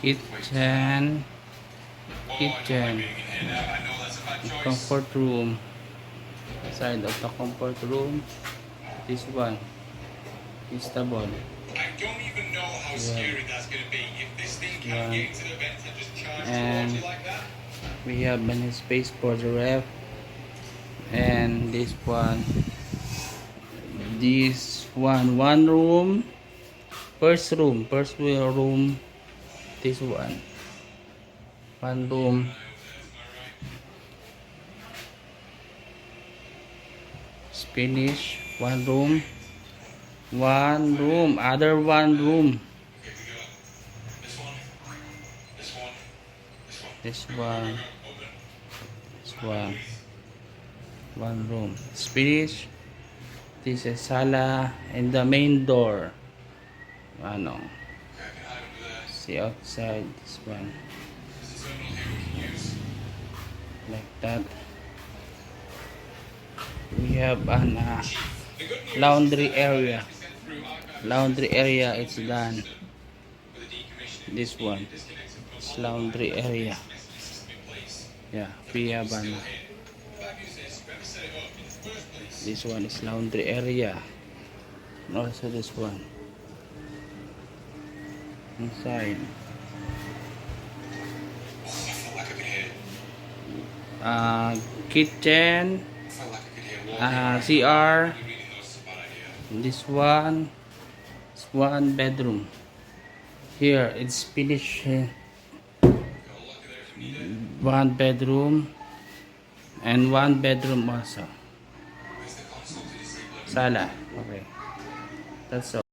kitchen, comfort room. Side of the comfort room, this one is the ball. I don't even know how scary that's going to be. If this thing can get into the vents and just charge towards you like that. We have a space for the ref, and this one, one room, first room, this one room, finish, one room, other one room, this one, one room, finish. This is sala and the main door. Ano, see outside this one, like that. We have an laundry area. It's done. This one is laundry area. Yeah, we have an this one is laundry area, and also this one inside. Kitchen, CR. This one is one bedroom. Here it's finished. One bedroom and one bedroom also. Sala. Okay, that's all.